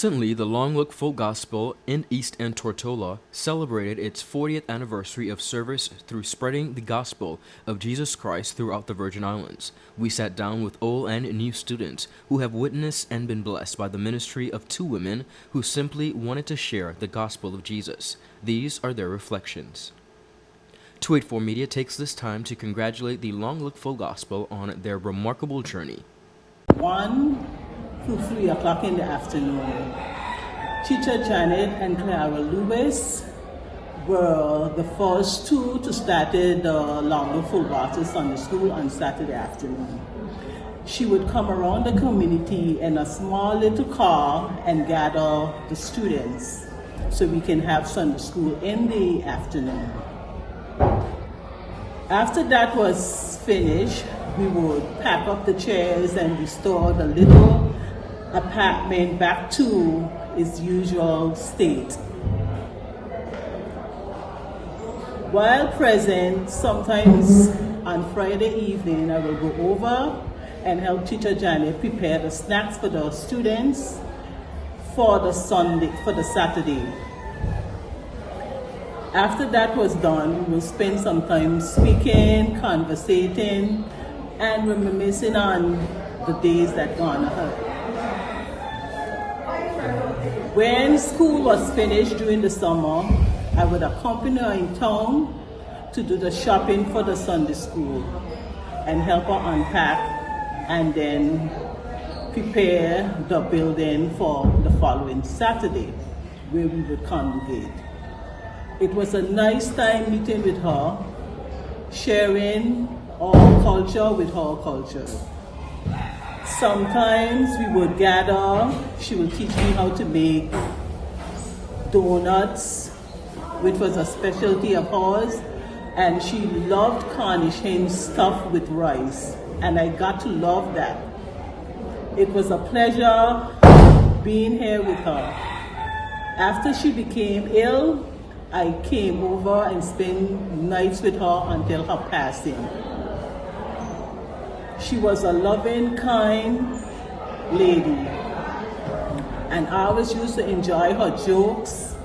Recently, the Long Look Full Gospel in East End Tortola celebrated its 40th anniversary of service through spreading the gospel of Jesus Christ throughout the Virgin Islands. We sat down with old and new students who have witnessed and been blessed by the ministry of two women who simply wanted to share the gospel of Jesus. These are their reflections. 284 Media takes this time to congratulate the Long Look Full Gospel on their remarkable journey. 1 to 3 o'clock in the afternoon. Teacher Janet and Clara Lewis were the first two to start the Long Look Full Gospel Sunday School on Saturday afternoon. She would come around the community in a small little car and gather the students so we can have Sunday school in the afternoon. After that was finished, we would pack up the chairs and restore the little apartment back to its usual state. While present, sometimes on Friday evening, I will go over and help Teacher Janet prepare the snacks for the students for the Saturday. After that was done, we will spend some time speaking, conversating, and reminiscing on the days that gone ahead. When school was finished during the summer, I would accompany her in town to do the shopping for the Sunday school and help her unpack and then prepare the building for the following Saturday where we would congregate. It was a nice time meeting with her, sharing our culture with her culture. Sometimes we would gather, she would teach me how to make donuts, which was a specialty of hers, and she loved garnishing stuff with rice, and I got to love that. It was a pleasure being here with her. After she became ill, I came over and spent nights with her until her passing. She was a loving, kind lady, and I always used to enjoy her jokes.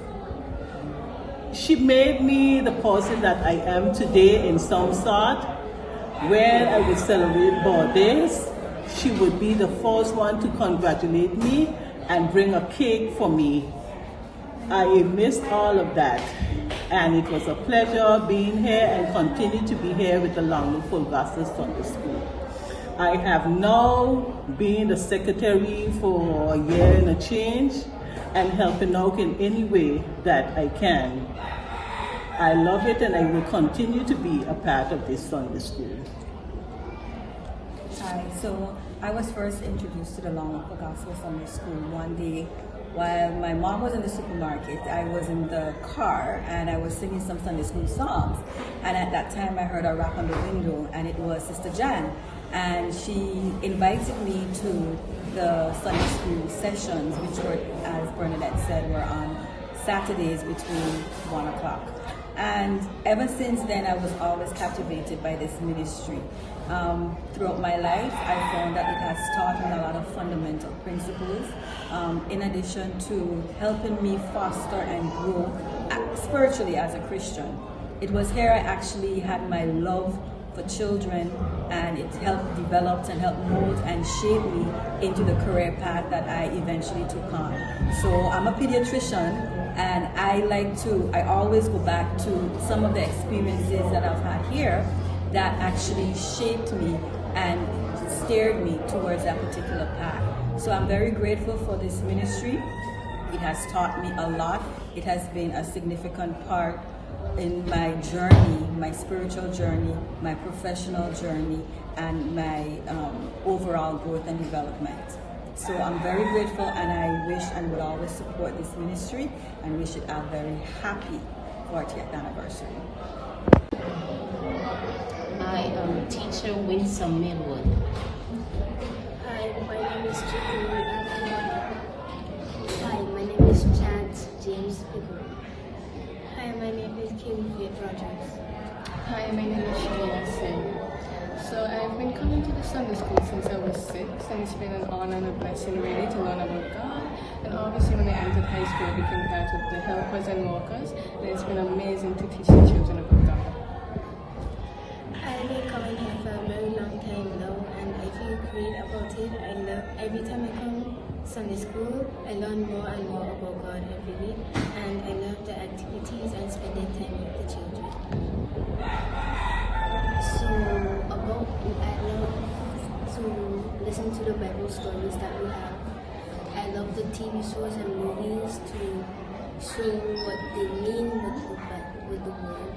She made me the person that I am today in some sort. When I would celebrate birthdays, she would be the first one to congratulate me and bring a cake for me. I missed all of that, and it was a pleasure being here and continue to be here with the Long Look Full Gospel Sunday School. I have now been the secretary for a year and a change and helping out in any way that I can. I love it and I will continue to be a part of this Sunday school. Hi, so I was first introduced to the Long Look Full Gospel Sunday School one day while my mom was in the supermarket. I was in the car and I was singing some Sunday school songs, and at that time I heard a rap on the window, and it was Sister Jan. And she invited me to the Sunday school sessions, which were, as Bernadette said, were on Saturdays between 1 o'clock. And ever since then, I was always captivated by this ministry. Throughout my life, I found that it has taught me a lot of fundamental principles, in addition to helping me foster and grow spiritually as a Christian. It was here I actually had my love for children, and it helped develop and helped mold and shape me into the career path that I eventually took on. So I'm a pediatrician, and I always go back to some of the experiences that I've had here that actually shaped me and steered me towards that particular path. So I'm very grateful for this ministry. It has taught me a lot. It has been a significant part in my journey, my spiritual journey, my professional journey, and my overall growth and development. So I'm very grateful, and I wish and would always support this ministry and wish it a very happy 40th anniversary. I am teacher Winsome Millwood. Hi, my name is Jeffrey. Hi, my name is Chance James Pickle. Hi, my name is Kim Faith Rogers. Hi, my name is Shalina Sen. So I've been coming to the Sunday school since I was 6, and it's been an honor and a blessing really to learn about God. And obviously when I entered high school, I became part of the helpers and workers, and it's been amazing to teach the children about God. I've been coming here for a very long time now, and I feel great about it. I love every time I come Sunday school, I learn more and more about God every week, and I love the activities and spending time with the children. So I love to listen to the Bible stories that we have. I love the TV shows and movies to show what they mean with the word.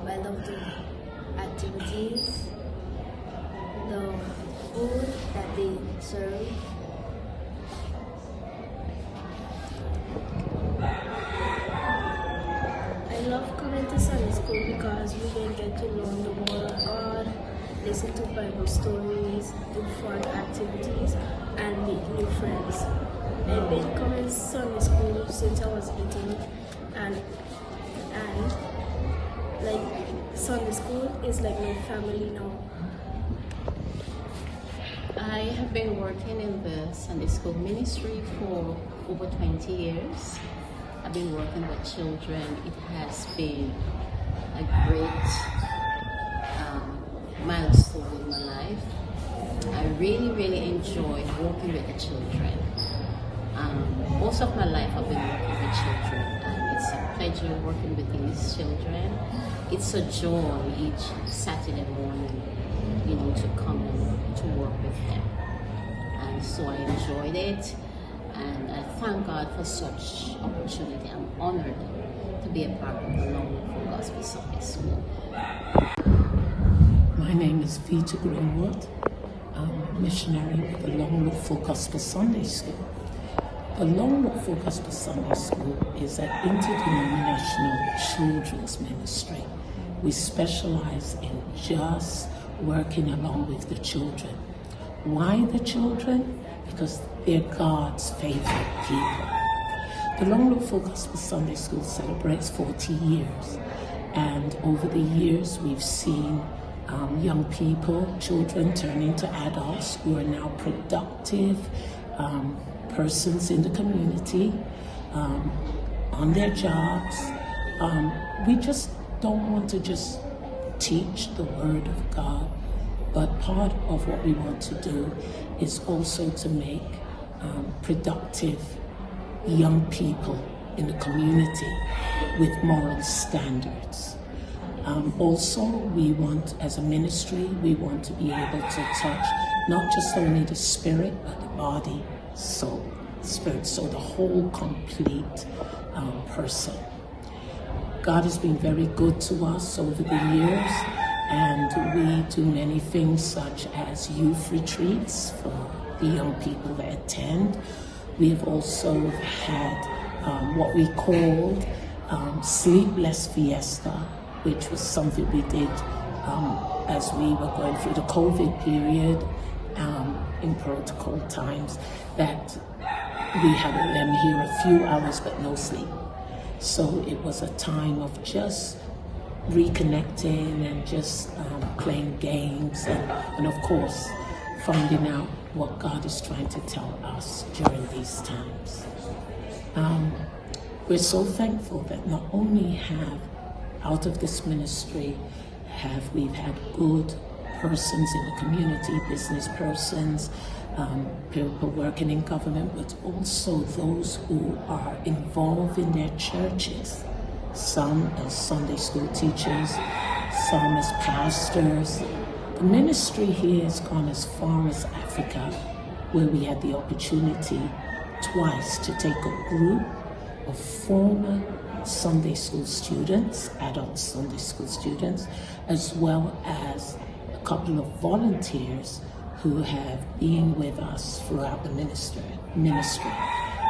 I love the activities, the food that they serve. I love coming to Sunday school because we can get to learn the Word of God, listen to Bible stories, do fun activities, and meet new friends. I've been coming to Sunday school since I was 18, and like Sunday school is like my family now. I have been working in the Sunday school ministry for over 20 years. I've been working with children. It has been a great milestone in my life. I really enjoy working with the children. Most of my life I've been working with children, and it's a pleasure working with these children. It's a joy each Saturday morning, to come and to work with them. And so I enjoyed it, and I thank God for such opportunity. I'm honored to be a part of the Long Gospel Sunday School. My name is Vita Greenwood. I'm a missionary with the Long Look Gospel Sunday School. The Long Look Gospel Sunday School is an interdenominational children's ministry. We specialize in just working along with the children. Why the children? Because they're God's favorite people. The Long Look Gospel Sunday School celebrates 40 years, and over the years we've seen young people, children turn into adults who are now productive persons in the community, on their jobs. We just don't want to just teach the Word of God, but part of what we want to do is also to make productive young people in the community with moral standards. Also, we want, as a ministry, we want to be able to touch not just only the spirit, but the body, soul, spirit, so the whole complete person. God has been very good to us over the years, and we do many things such as youth retreats for the young people that attend. We have also had what we called Sleepless Fiesta, which was something we did as we were going through the COVID period in protocol times, that we had them here a few hours but no sleep. So it was a time of just reconnecting and just playing games and of course finding out what God is trying to tell us during these times. We're so thankful that not only have out of this ministry we've had good persons in the community, business persons, people working in government, but also those who are involved in their churches. Some as Sunday school teachers, some as pastors. The ministry here has gone as far as Africa, where we had the opportunity twice to take a group of former Sunday school students, adult Sunday school students, as well as a couple of volunteers who have been with us throughout the ministry,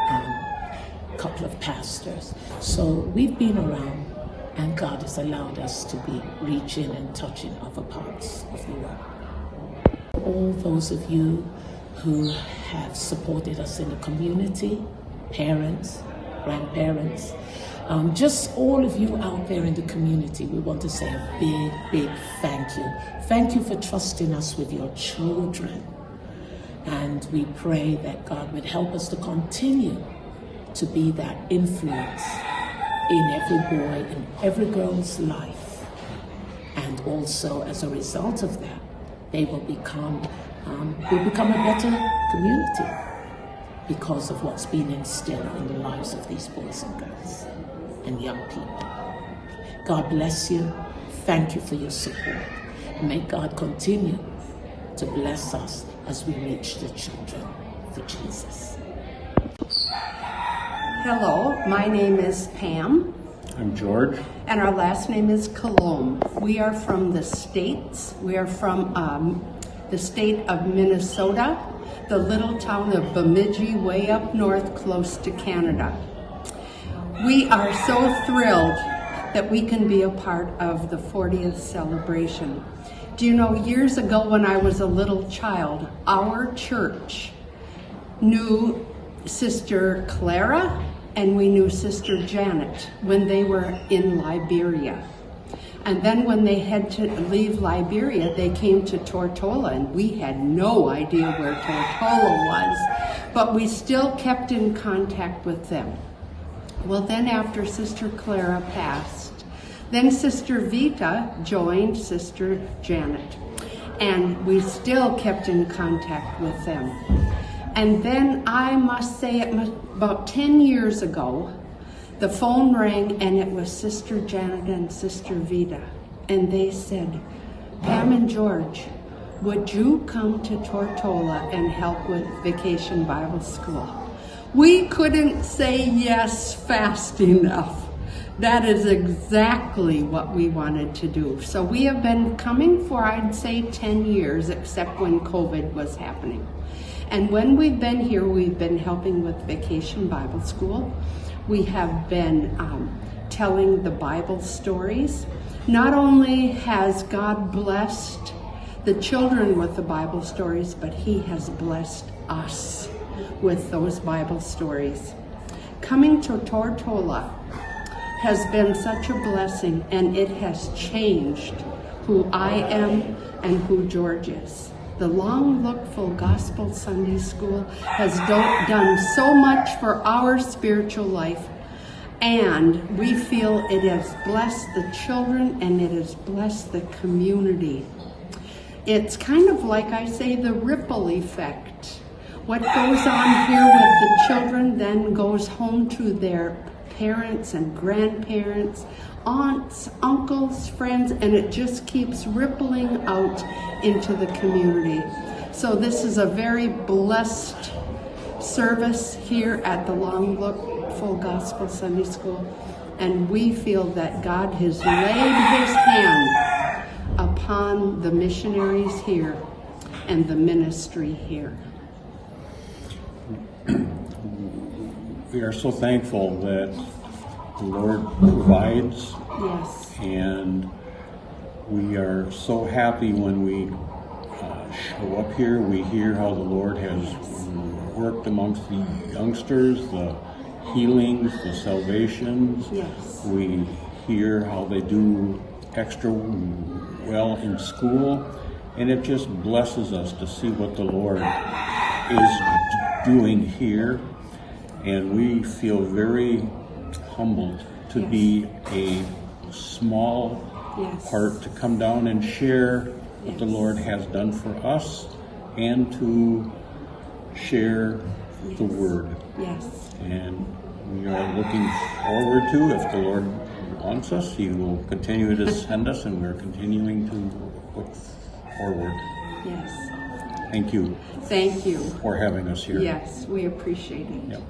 a couple of pastors. So we've been around, and God has allowed us to be reaching and touching other parts of the world. All those of you who have supported us in the community, parents, grandparents. Just all of you out there in the community, we want to say a big, big thank you. Thank you for trusting us with your children. And we pray that God would help us to continue to be that influence in every boy, in every girl's life. And also, as a result of that, they will become a better community because of what's been instilled in the lives of these boys and girls and young people. God bless you. Thank you for your support. May God continue to bless us as we reach the children for Jesus. Hello, my name is Pam. I'm George. And our last name is Colomb. We are from the States. We are from the state of Minnesota, the little town of Bemidji, way up north, close to Canada. We are so thrilled that we can be a part of the 40th celebration. Do you know, years ago when I was a little child, our church knew Sister Clara and we knew Sister Janet when they were in Liberia. And then when they had to leave Liberia, they came to Tortola, and we had no idea where Tortola was, but we still kept in contact with them. Well, then after Sister Clara passed, then Sister Vita joined Sister Janet, and we still kept in contact with them. And then I must say, about 10 years ago, the phone rang and it was Sister Janet and Sister Vita. And they said, Pam and George, would you come to Tortola and help with Vacation Bible School? We couldn't say yes fast enough. That is exactly what we wanted to do. So we have been coming for, I'd say, 10 years, except when COVID was happening. And when we've been here, we've been helping with Vacation Bible School. We have been telling the Bible stories. Not only has God blessed the children with the Bible stories, but He has blessed us with those Bible stories. Coming to Tortola has been such a blessing, and it has changed who I am and who George is. The Long Look Full Gospel Sunday School has done so much for our spiritual life, and we feel it has blessed the children and it has blessed the community. It's kind of like I say, the ripple effect. What goes on here with the children then goes home to their parents and grandparents, aunts, uncles, friends, and it just keeps rippling out into the community. So this is a very blessed service here at the Long Look Full Gospel Sunday School, and we feel that God has laid His hand upon the missionaries here and the ministry here. We are so thankful that the Lord provides. Yes. And we are so happy when we show up here. We hear how the Lord has worked amongst the youngsters, the healings, the salvations. Yes. We hear how they do extra well in school, and it just blesses us to see what the Lord is doing here, and we feel very humbled to be a small part to come down and share what the Lord has done for us and to share the Word. Yes. And we are looking forward to, if the Lord wants us, He will continue to send us, and we're continuing to look forward. Yes. Thank you. Thank you for having us here. Yes, we appreciate it. Yep.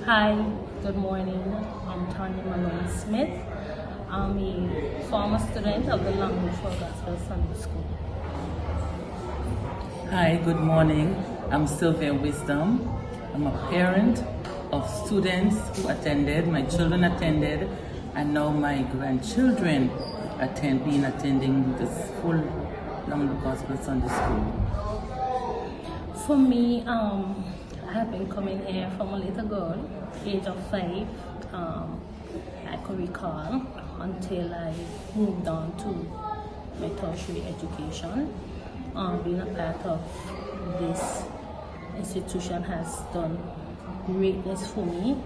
Hi, good morning. I'm Tanya Malone Smith. I'm a former student of the Long Look Full Gospel Sunday School. Hi, good morning. I'm Sylvia Wisdom. I'm a parent of students who attended, my children attended, and now my grandchildren attending this full Long Look Gospel Sunday School. For me, I have been coming here from a little girl, age of 5, I could recall, until I moved on to my tertiary education. Being a part of this institution has done greatness for me.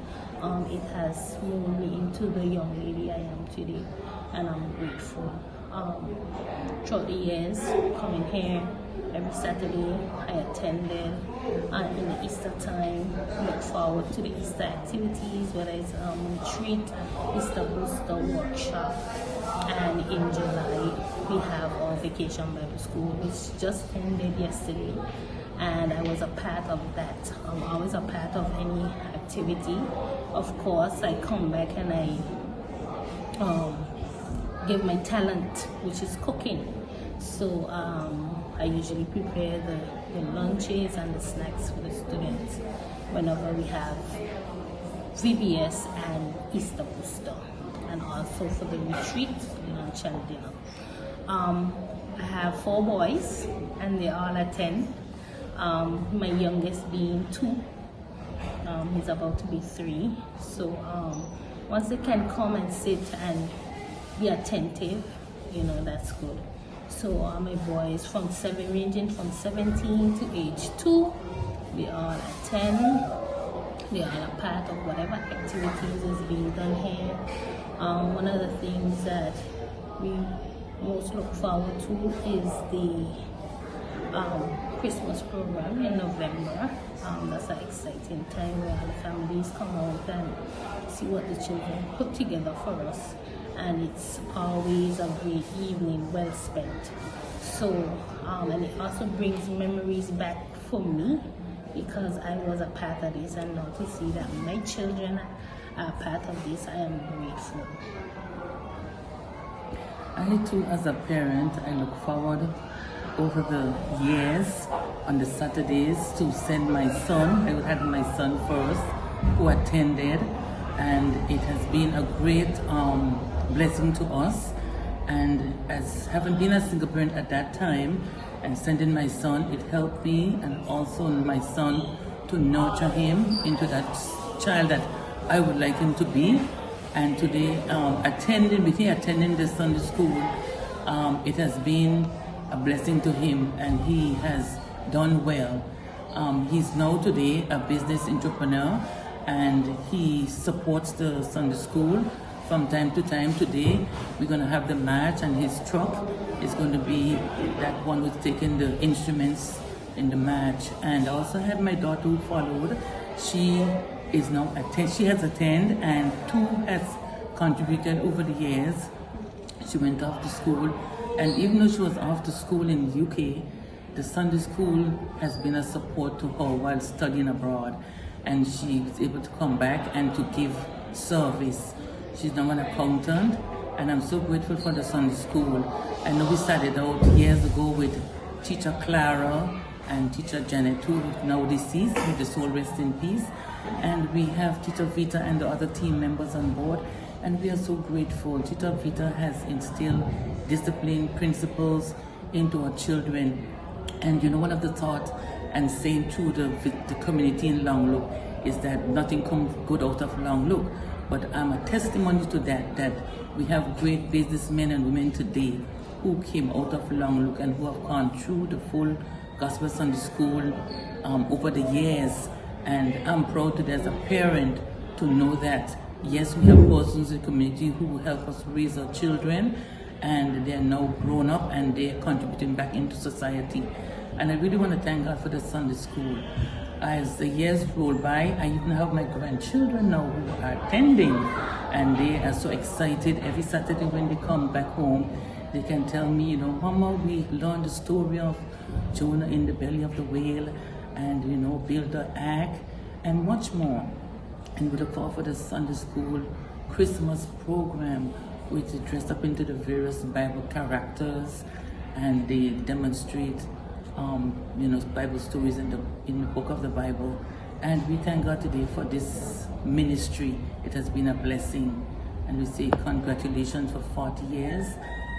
It has molded me into the young lady I am today, and I'm grateful. Throughout the years, coming here every Saturday, I attended in the Easter time. Look forward to the Easter activities, whether it's retreat, Easter booster workshop, and in July we have our vacation Bible school, which just ended yesterday, and I was a part of that. I'm always a part of any activity. Of course, I come back and I give my talent, which is cooking. So I usually prepare the lunches and the snacks for the students whenever we have VBS and Easter booster, and also for the retreat, lunch and dinner. I have 4 boys and they all attend. My youngest being 2. He's about to be 3. So once they can come and sit and be attentive, that's good. So my boys ranging from 17 to age 2, they all attend. They are a part of whatever activities is being done here. One of the things that we most look forward to is the Christmas program in November. That's an exciting time where the families come out and see what the children put together for us, and it's always a great evening, well spent. So and it also brings memories back for me, because I was a part of this, and now to see that my children are part of this, I am grateful. I too, as a parent, I look forward over the years on the Saturdays to send my son. I had my son first, who attended, and it has been a great blessing to us. And as having been a single parent at that time and sending my son, it helped me and also my son to nurture him into that child that I would like him to be. And today, attending the Sunday school, it has been a blessing to him, and he has done well. He's now today a business entrepreneur, and he supports the Sunday school from time to time. Today we're going to have the march, and his truck is going to be that one who's taking the instruments in the march. And I also had my daughter who followed. She is now she has attended, and 2 has contributed over the years. She went off to school, and even though she was off to school in the UK, the Sunday school has been a support to her while studying abroad, and she was able to come back and to give service. She's now an accountant, and I'm so grateful for the Sunday school. I know we started out years ago with Teacher Clara and Teacher Janet, who now deceased, with the soul rest in peace. And we have Teacher Vita and the other team members on board, and we are so grateful. Teacher Vita has instilled discipline principles into our children. And one of the thoughts and saying through the community in Long Look is that nothing comes good out of Long Look. But I'm a testimony to that we have great businessmen and women today who came out of Long Look and who have gone through the full Gospel Sunday School over the years. And I'm proud today as a parent to know that, yes, we have persons in the community who help us raise our children, and they're now grown up and they're contributing back into society. And I really want to thank God for the Sunday school. As the years roll by, I even have my grandchildren now who are attending, and they are so excited. Every Saturday when they come back home, they can tell me, Mama, we learned the story of Jonah in the belly of the whale, and build the ark, and much more. And we look forward for the Sunday school Christmas program, which is dressed up into the various Bible characters, and they demonstrate Bible stories in the book of the Bible. And we thank God today for this ministry. It has been a blessing, and we say congratulations for 40 years,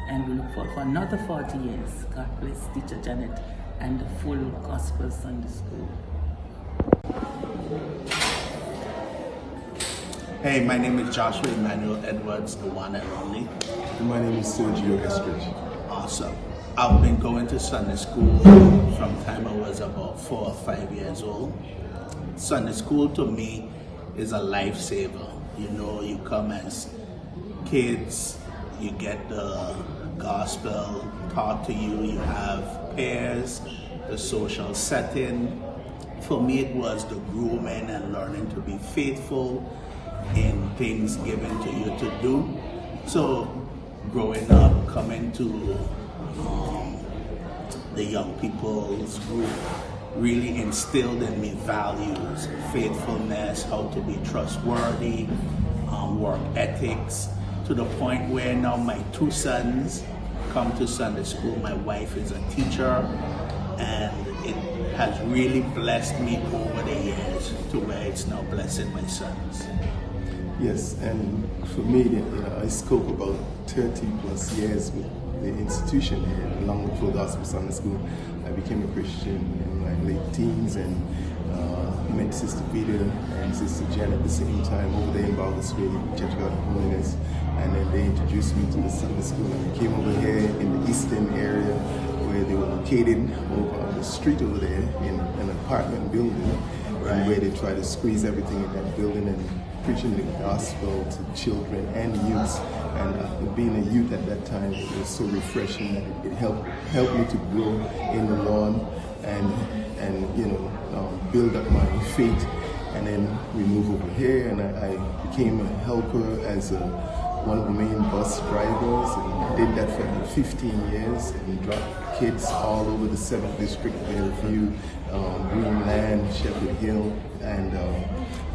and we look forward for another 40 years. God bless Teacher Janet and the full Gospel Sunday School. Hey, my name is Joshua Emmanuel Edwards, the one and only. And my name is Sergio Estridge. Awesome. I've been going to Sunday school from time I was about 4 or 5 years old. Sunday school to me is a lifesaver. You know, you come as kids, you get the gospel taught to you, you have peers, the social setting. For me, it was the grooming and learning to be faithful in things given to you to do. So, growing up, coming to the young people's group really instilled in me values, faithfulness, how to be trustworthy, work ethics, to the point where now my 2 sons come to Sunday school. My wife is a teacher, and it has really blessed me over the years to where it's now blessing my sons. Yes, and for me, I spoke about 30 plus years with the institution here, along with Full Gospel Sunday School. I became a Christian in my late teens and met Sister Peter and Sister Jen at the same time over there in Baldur's Way, Church of God of Holiness. And then they introduced me to the Sunday school, and I came over here in the eastern area where they were located over on the street over there in an apartment building, and where they try to squeeze everything in that building and preaching the gospel to children and youths. And being a youth at that time, it was so refreshing that it helped me to grow in the Lord and build up my faith. And then we moved over here, and I became a helper as one of the main bus drivers, and did that for 15 years and dropped kids all over the 7th District, Fairview, Greenland, Shepherd Hill, and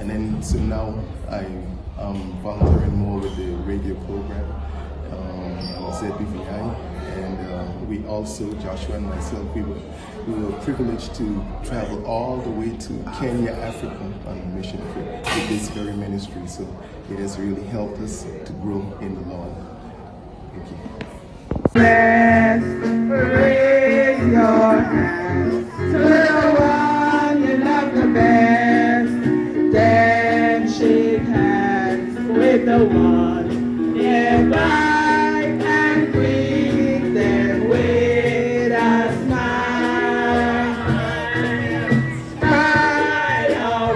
then so now I'm volunteering more with the radio program on ZBVI, and we also, Joshua and myself, we were privileged to travel all the way to Kenya, Africa on a mission trip with this very ministry. So it has really helped us to grow in the Lord. Thank you. Let's raise your hands to the one you love the best. Then shake hands with the one nearby. Smile, smile,